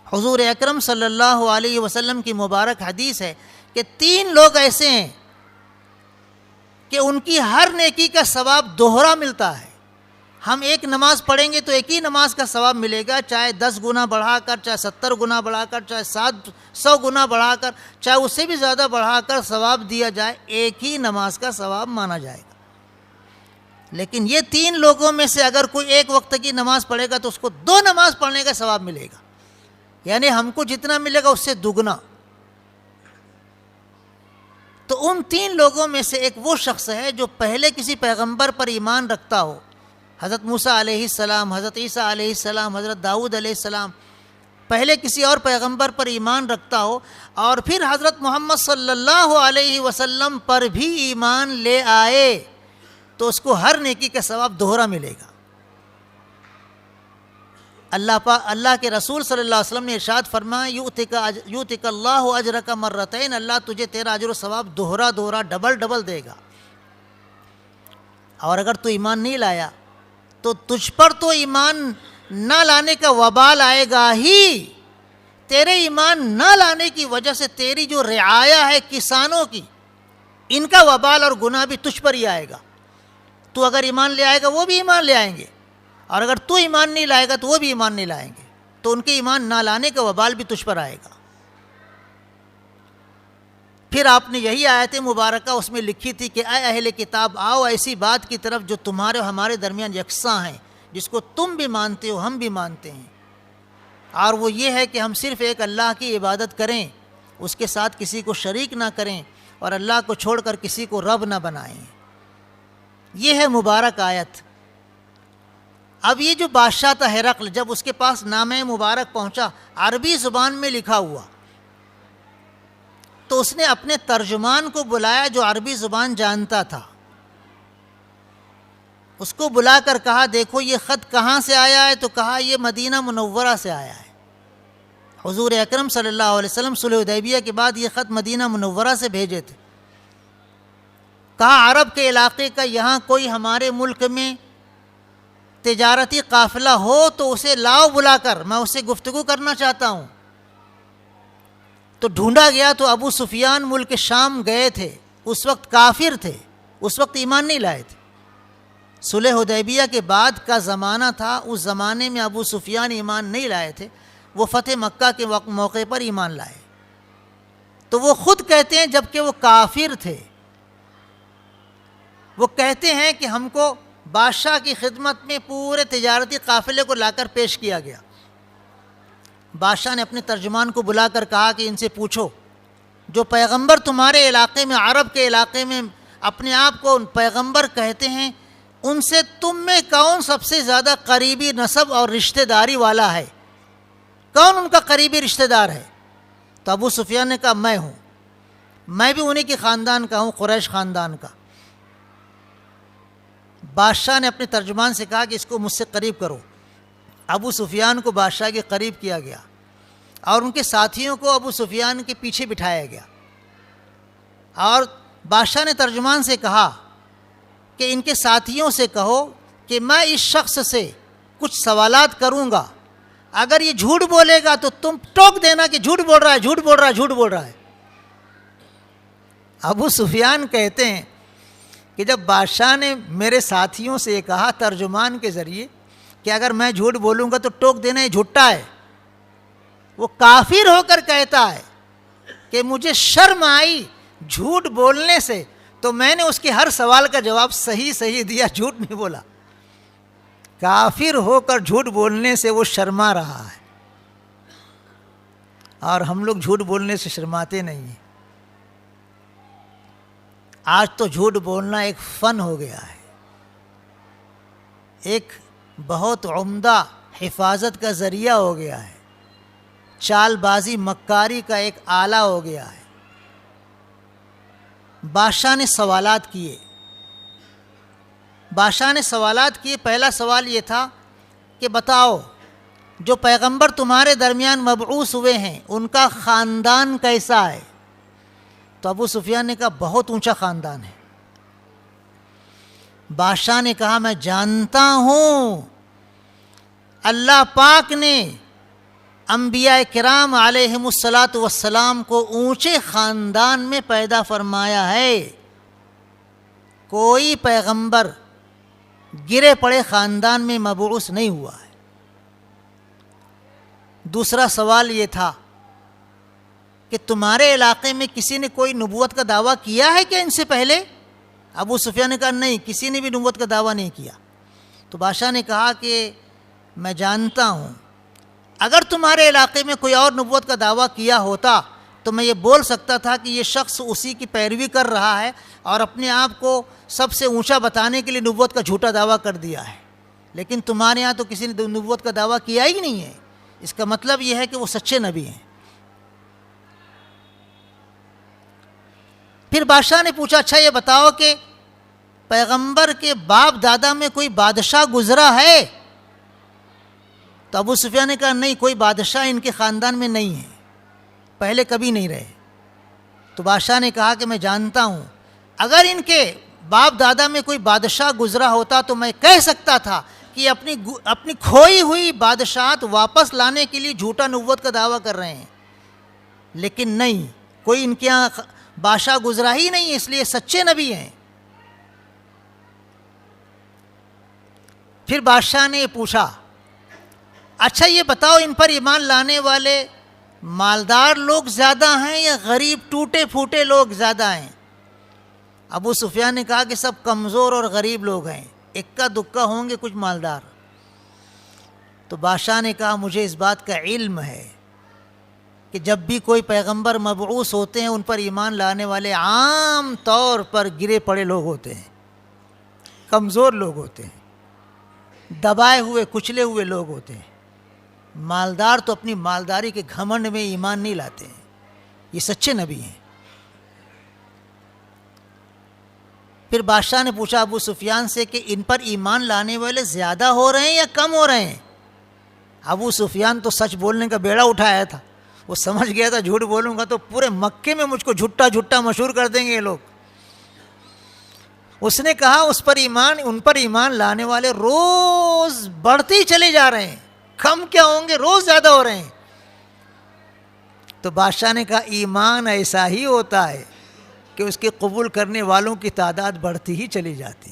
حضور اکرم صلی اللہ علیہ وسلم کی مبارک حدیث ہے کہ 3 لوگ ایسے ہیں کہ ان کی ہر نیکی کا ثواب دوہرا ملتا ہے۔ ہم ایک نماز پڑھیں گے تو ایک ہی نماز کا ثواب ملے گا، چاہے 10 گنا بڑھا کر، چاہے 70 گنا بڑھا کر، چاہے 100 گنا بڑھا کر، چاہے اس سے بھی زیادہ بڑھا کر ثواب دیا جائے، ایک ہی نماز کا ثواب مانا جائے گا۔ لیکن یہ 3 لوگوں میں سے اگر کوئی ایک وقت کی نماز پڑھے گا تو اس کو 2 نماز پڑھنے کا ثواب ملے گا، یعنی ہم کو جتنا ملے گا اس سے دگنا۔ تو ان 3 لوگوں میں سے ایک وہ شخص ہے جو پہلے کسی پیغمبر پر ایمان رکھتا ہو، حضرت موسیٰ علیہ السلام، حضرت عیسیٰ علیہ السلام، حضرت داؤد علیہ السلام، پہلے کسی اور پیغمبر پر ایمان رکھتا ہو اور پھر حضرت محمد صلی اللہ علیہ وسلم پر بھی ایمان لے آئے تو اس کو ہر نیکی کا ثواب دوہرا ملے گا۔ اللہ کے رسول صلی اللہ علیہ وسلم نے ارشاد فرمایا، یؤتک اللہ اجرک مرتین، اللہ تجھے تیرا اجر و ثواب دوہرا ڈبل دے گا۔ اور اگر تو ایمان نہیں لایا تو تجھ پر تو ایمان نہ لانے کا وبال آئے گا ہی، تیرے ایمان نہ لانے کی وجہ سے تیری جو رعایا ہے کسانوں کی، ان کا وبال اور گناہ بھی تجھ پر ہی آئے گا۔ تو اگر ایمان لے آئے گا وہ بھی ایمان لے آئیں گے، اور اگر تو ایمان نہیں لائے گا تو وہ بھی ایمان نہیں لائیں گے، تو ان کے ایمان نہ لانے کا وبال بھی تجھ پر آئے گا۔ پھر آپ نے یہی آیت مبارکہ اس میں لکھی تھی کہ اے اہل کتاب، آؤ ایسی بات کی طرف جو تمہارے اور ہمارے درمیان یکساں ہیں، جس کو تم بھی مانتے ہو ہم بھی مانتے ہیں، اور وہ یہ ہے کہ ہم صرف ایک اللہ کی عبادت کریں، اس کے ساتھ کسی کو شریک نہ کریں، اور اللہ کو چھوڑ کر کسی کو رب نہ بنائیں۔ یہ ہے مبارک آیت۔ اب یہ جو بادشاہ تھا ہرقل، جب اس کے پاس نامہ مبارک پہنچا عربی زبان میں لکھا ہوا، تو اس نے اپنے ترجمان کو بلایا جو عربی زبان جانتا تھا، اس کو بلا کر کہا دیکھو یہ خط کہاں سے آیا ہے؟ تو کہا یہ مدینہ منورہ سے آیا ہے۔ حضور اکرم صلی اللہ علیہ وسلم صلح حدیبیہ کے بعد یہ خط مدینہ منورہ سے بھیجے تھے۔ کہا عرب کے علاقے کا یہاں کوئی ہمارے ملک میں تجارتی قافلہ ہو تو اسے لاؤ بلا کر، میں اس سے گفتگو کرنا چاہتا ہوں۔ تو ڈھونڈا گیا تو ابو سفیان ملک شام گئے تھے، اس وقت کافر تھے، اس وقت ایمان نہیں لائے تھے۔ صلح حدیبیہ کے بعد کا زمانہ تھا، اس زمانے میں ابو سفیان ایمان نہیں لائے تھے، وہ فتح مکہ کے موقع پر ایمان لائے۔ تو وہ خود کہتے ہیں جبکہ وہ کافر تھے، وہ کہتے ہیں کہ ہم کو بادشاہ کی خدمت میں پورے تجارتی قافلے کو لا کر پیش کیا گیا۔ بادشاہ نے اپنے ترجمان کو بلا کر کہا کہ ان سے پوچھو جو پیغمبر تمہارے علاقے میں، عرب کے علاقے میں اپنے آپ کو پیغمبر کہتے ہیں، ان سے تم میں کون سب سے زیادہ قریبی نسب اور رشتہ داری والا ہے؟ کون ان کا قریبی رشتہ دار ہے؟ تو ابو سفیان نے کہا میں ہوں، میں بھی انہی کے خاندان کا ہوں، قریش خاندان کا۔ بادشاہ نے اپنے ترجمان سے کہا کہ اس کو مجھ سے قریب کرو۔ ابو سفیان کو بادشاہ کے قریب کیا گیا اور ان کے ساتھیوں کو ابو سفیان کے پیچھے بٹھایا گیا، اور بادشاہ نے ترجمان سے کہا کہ ان کے ساتھیوں سے کہو کہ میں اس شخص سے کچھ سوالات کروں گا، اگر یہ جھوٹ بولے گا تو تم ٹوک دینا کہ جھوٹ بول رہا ہے، جھوٹ بول رہا ہے، جھوٹ بول رہا ہے۔ ابو سفیان کہتے ہیں کہ جب بادشاہ نے میرے ساتھیوں سے یہ کہا ترجمان کے ذریعے کہ اگر میں جھوٹ بولوں گا تو ٹوک دینا، یہ جھوٹا ہے، وہ کافر ہو کر کہتا ہے کہ مجھے شرم آئی جھوٹ بولنے سے، تو میں نے اس کے ہر سوال کا جواب صحیح دیا، جھوٹ نہیں بولا۔ کافر ہو کر جھوٹ بولنے سے وہ شرما رہا ہے، اور ہم لوگ جھوٹ بولنے سے شرماتے نہیں ہیں۔ آج تو جھوٹ بولنا ایک فن ہو گیا ہے، ایک بہت عمدہ حفاظت کا ذریعہ ہو گیا ہے، چال بازی مکاری کا ایک آلہ ہو گیا ہے۔ بادشاہ نے سوالات کیے، پہلا سوال یہ تھا کہ بتاؤ جو پیغمبر تمہارے درمیان مبعوث ہوئے ہیں ان کا خاندان کیسا ہے؟ تو ابو سفیان نے کہا بہت اونچا خاندان ہے۔ بادشاہ نے کہا میں جانتا ہوں اللہ پاک نے انبیاء کرام علیہم الصلاۃ والسلام کو اونچے خاندان میں پیدا فرمایا ہے، کوئی پیغمبر گرے پڑے خاندان میں مبعوث نہیں ہوا ہے۔ دوسرا سوال یہ تھا کہ تمہارے علاقے میں کسی نے کوئی نبوت کا دعویٰ کیا ہے کیا ان سے پہلے؟ ابو سفیان نے کہا نہیں، کسی نے بھی نبوت کا دعویٰ نہیں کیا۔ تو بادشاہ نے کہا کہ میں جانتا ہوں اگر تمہارے علاقے میں کوئی اور نبوت کا دعویٰ کیا ہوتا تو میں یہ بول سکتا تھا کہ یہ شخص اسی کی پیروی کر رہا ہے اور اپنے آپ کو سب سے اونچا بتانے کے لیے نبوت کا جھوٹا دعویٰ کر دیا ہے، لیکن تمہارے ہاں تو کسی نے نبوت کا دعویٰ کیا ہی نہیں ہے، اس کا مطلب یہ ہے کہ وہ سچے نبی ہیں۔ پھر بادشاہ نے پوچھا اچھا یہ بتاؤ کہ پیغمبر کے باپ دادا میں کوئی بادشاہ گزرا ہے؟ تو ابو سفیان نے کہا نہیں، کوئی بادشاہ ان کے خاندان میں نہیں ہے، پہلے کبھی نہیں رہے۔ تو بادشاہ نے کہا کہ میں جانتا ہوں اگر ان کے باپ دادا میں کوئی بادشاہ گزرا ہوتا تو میں کہہ سکتا تھا کہ اپنی کھوئی ہوئی بادشاہت واپس لانے کے لیے جھوٹا نبوت کا دعویٰ کر رہے ہیں، لیکن نہیں، کوئی ان کے یہاں بادشاہ گزرا ہی نہیں ہے، اس لیے سچے نبی ہیں۔ پھر بادشاہ نے پوچھا اچھا یہ بتاؤ ان پر ایمان لانے والے مالدار لوگ زیادہ ہیں یا غریب ٹوٹے پھوٹے لوگ زیادہ ہیں؟ ابو سفیان نے کہا کہ سب کمزور اور غریب لوگ ہیں، اکا دکا ہوں گے کچھ مالدار۔ تو بادشاہ نے کہا مجھے اس بات کا علم ہے کہ جب بھی کوئی پیغمبر مبعوث ہوتے ہیں ان پر ایمان لانے والے عام طور پر گرے پڑے لوگ ہوتے ہیں، کمزور لوگ ہوتے ہیں، دبائے ہوئے کچلے ہوئے لوگ ہوتے ہیں۔ مالدار تو اپنی مالداری کے گھمنڈ میں ایمان نہیں لاتے ہیں، یہ سچے نبی ہیں۔ پھر بادشاہ نے پوچھا ابو سفیان سے کہ ان پر ایمان لانے والے زیادہ ہو رہے ہیں یا کم ہو رہے ہیں؟ ابو سفیان تو سچ بولنے کا بیڑا اٹھایا تھا، وہ سمجھ گیا تھا جھوٹ بولوں گا تو پورے مکے میں مجھ کو جھٹا مشہور کر دیں گے یہ لوگ۔ اس نے کہا ان پر ایمان لانے والے روز بڑھتے ہی چلے جا رہے ہیں، کم کیا ہوں گے، روز زیادہ ہو رہے ہیں۔ تو بادشاہ نے کہا ایمان ایسا ہی ہوتا ہے کہ اس کے قبول کرنے والوں کی تعداد بڑھتی ہی چلی جاتی۔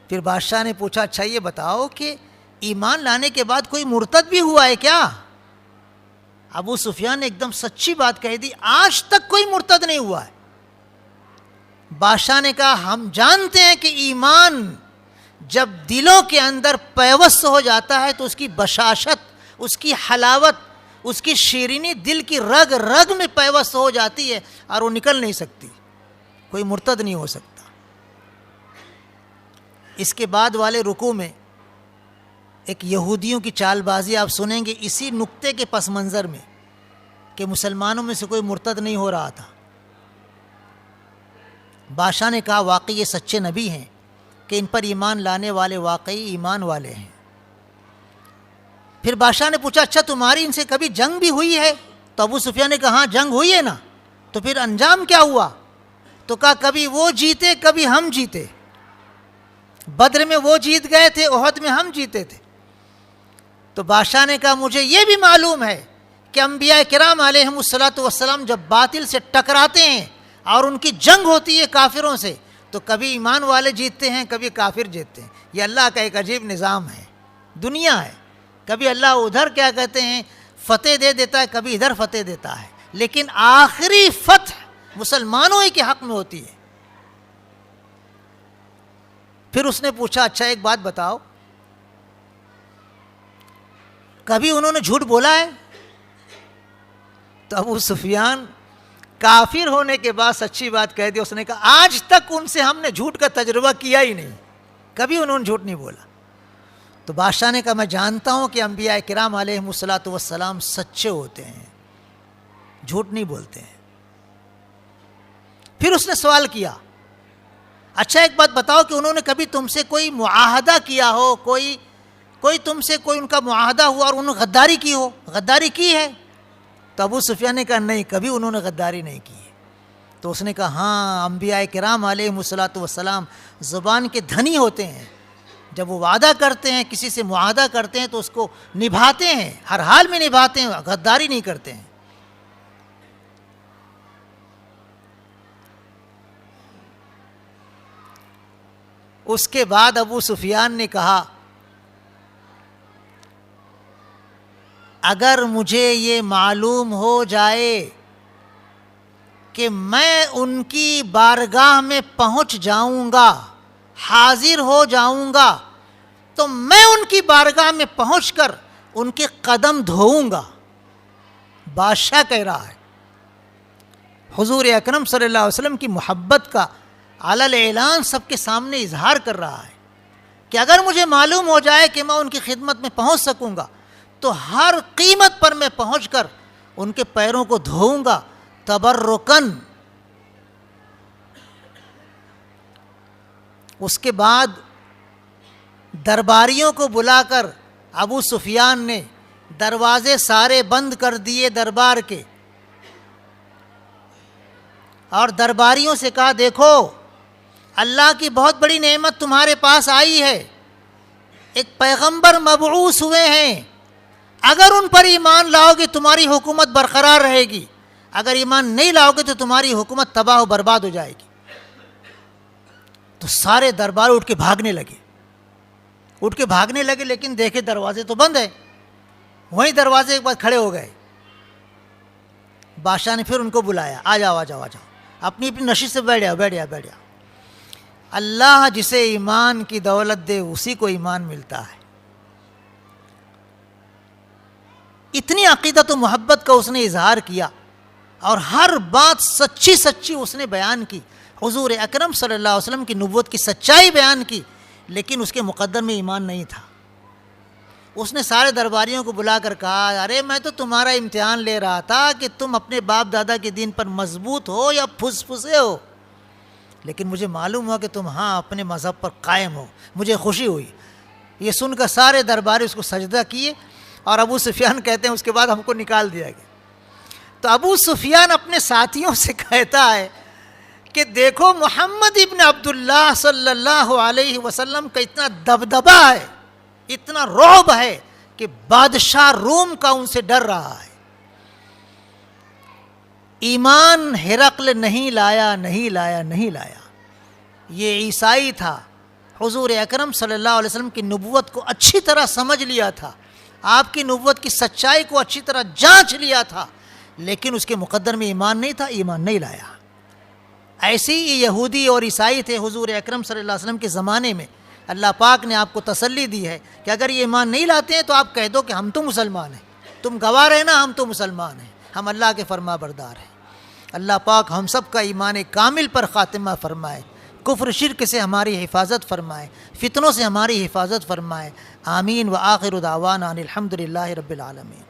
پھر بادشاہ نے پوچھا اچھا یہ بتاؤ کہ ایمان لانے کے بعد کوئی مرتد بھی ہوا ہے کیا؟ ابو سفیان نے ایک دم سچی بات کہہ دی، آج تک کوئی مرتد نہیں ہوا ہے۔ بادشاہ نے کہا ہم جانتے ہیں کہ ایمان جب دلوں کے اندر پیوست ہو جاتا ہے تو اس کی بشاشت، اس کی حلاوت، اس کی شیرینی دل کی رگ رگ میں پیوست ہو جاتی ہے اور وہ نکل نہیں سکتی، کوئی مرتد نہیں ہو سکتا۔ اس کے بعد والے رکوع میں ایک یہودیوں کی چال بازی آپ سنیں گے اسی نقطے کے پس منظر میں کہ مسلمانوں میں سے کوئی مرتد نہیں ہو رہا تھا۔ بادشاہ نے کہا واقعی یہ سچے نبی ہیں کہ ان پر ایمان لانے والے واقعی ایمان والے ہیں۔ پھر بادشاہ نے پوچھا اچھا تمہاری ان سے کبھی جنگ بھی ہوئی ہے؟ تو ابو سفیان نے کہا ہاں جنگ ہوئی ہے نا۔ تو پھر انجام کیا ہوا؟ تو کہا کبھی وہ جیتے کبھی ہم جیتے، بدر میں وہ جیت گئے تھے، احد میں ہم جیتے تھے۔ تو بادشاہ نے کہا مجھے یہ بھی معلوم ہے کہ انبیاء کرام علیہم الصلاۃ والسلام جب باطل سے ٹکراتے ہیں اور ان کی جنگ ہوتی ہے کافروں سے تو کبھی ایمان والے جیتتے ہیں کبھی کافر جیتتے ہیں۔ یہ اللہ کا ایک عجیب نظام ہے، دنیا ہے، کبھی اللہ ادھر کیا کہتے ہیں فتح دے دیتا ہے، کبھی ادھر فتح دیتا ہے، لیکن آخری فتح مسلمانوں ہی کے حق میں ہوتی ہے۔ پھر اس نے پوچھا اچھا ایک بات بتاؤ کبھی انہوں نے جھوٹ بولا ہے؟ تو ابو سفیان کافر ہونے کے بعد سچی بات کہہ دی، اس نے کہا آج تک ان سے ہم نے جھوٹ کا تجربہ کیا ہی نہیں، کبھی انہوں نے جھوٹ نہیں بولا۔ تو بادشاہ نے کہا میں جانتا ہوں کہ انبیاء کرام علیہم الصلاۃ والسلام سچے ہوتے ہیں، جھوٹ نہیں بولتے ہیں۔ پھر اس نے سوال کیا اچھا ایک بات بتاؤ کہ انہوں نے کبھی تم سے کوئی معاہدہ کیا ہو، کوئی تم سے کوئی ان کا معاہدہ ہوا اور انہوں نے غداری کی ہو، غداری کی ہے؟ تو ابو سفیان نے کہا نہیں کبھی انہوں نے غداری نہیں کی۔ تو اس نے کہا ہاں انبیاء کرام علیہم الصلاۃ والسلام زبان کے دھنی ہوتے ہیں، جب وہ وعدہ کرتے ہیں کسی سے معاہدہ کرتے ہیں تو اس کو نبھاتے ہیں، ہر حال میں نبھاتے ہیں، غداری نہیں کرتے ہیں۔ اس کے بعد ابو سفیان نے کہا اگر مجھے یہ معلوم ہو جائے کہ میں ان کی بارگاہ میں پہنچ جاؤں گا، حاضر ہو جاؤں گا، تو میں ان کی بارگاہ میں پہنچ کر ان کے قدم دھوؤں گا۔ بادشاہ کہہ رہا ہے، حضور اکرم صلی اللہ علیہ وسلم کی محبت کا علل اعلان سب کے سامنے اظہار کر رہا ہے کہ اگر مجھے معلوم ہو جائے کہ میں ان کی خدمت میں پہنچ سکوں گا تو ہر قیمت پر میں پہنچ کر ان کے پیروں کو دھوؤں گا تبرکن۔ اس کے بعد درباریوں کو بلا کر ابو سفیان نے دروازے سارے بند کر دیے دربار کے، اور درباریوں سے کہا دیکھو اللہ کی بہت بڑی نعمت تمہارے پاس آئی ہے، ایک پیغمبر مبعوث ہوئے ہیں، اگر ان پر ایمان لاؤ گے تمہاری حکومت برقرار رہے گی، اگر ایمان نہیں لاؤ گے تو تمہاری حکومت تباہ و برباد ہو جائے گی۔ تو سارے دربار اٹھ کے بھاگنے لگے، لیکن دیکھے دروازے تو بند ہیں، وہیں دروازے کے پاس کھڑے ہو گئے۔ بادشاہ نے پھر ان کو بلایا، آ جاؤ اپنی اپنی نشست سے بیٹھ جاؤ۔ اللہ جسے ایمان کی دولت دے اسی کو ایمان ملتا ہے۔ اتنی عقیدت و محبت کا اس نے اظہار کیا اور ہر بات سچی اس نے بیان کی، حضور اکرم صلی اللہ علیہ وسلم کی نبوت کی سچائی بیان کی، لیکن اس کے مقدر میں ایمان نہیں تھا۔ اس نے سارے درباریوں کو بلا کر کہا ارے میں تو تمہارا امتحان لے رہا تھا کہ تم اپنے باپ دادا کے دین پر مضبوط ہو یا پھسے ہو، لیکن مجھے معلوم ہوا کہ تم اپنے مذہب پر قائم ہو، مجھے خوشی ہوئی۔ یہ سن کر سارے درباری اس کو سجدہ کیے، اور ابو سفیان کہتے ہیں اس کے بعد ہم کو نکال دیا گیا۔ تو ابو سفیان اپنے ساتھیوں سے کہتا ہے کہ دیکھو محمد ابن عبداللہ صلی اللہ علیہ وسلم کا اتنا دبدبہ ہے، اتنا رعب ہے کہ بادشاہ روم کا ان سے ڈر رہا ہے۔ ایمان ہرقل نہیں لایا۔ یہ عیسائی تھا، حضور اکرم صلی اللہ علیہ وسلم کی نبوت کو اچھی طرح سمجھ لیا تھا، آپ کی نبوت کی سچائی کو اچھی طرح جانچ لیا تھا، لیکن اس کے مقدر میں ایمان نہیں تھا، ایمان نہیں لایا۔ ایسے ہی یہودی اور عیسائی تھے حضور اکرم صلی اللہ علیہ وسلم کے زمانے میں۔ اللہ پاک نے آپ کو تسلی دی ہے کہ اگر یہ ایمان نہیں لاتے ہیں تو آپ کہہ دو کہ ہم تو مسلمان ہیں، تم گواہ رہنا ہم تو مسلمان ہیں، ہم اللہ کے فرما بردار ہیں۔ اللہ پاک ہم سب کا ایمان کامل پر خاتمہ فرمائے، کفر شرک سے ہماری حفاظت فرمائے، فتنوں سے ہماری حفاظت فرمائے۔ آمین۔ وآخر دعوانا ان الحمد للہ رب العالمین۔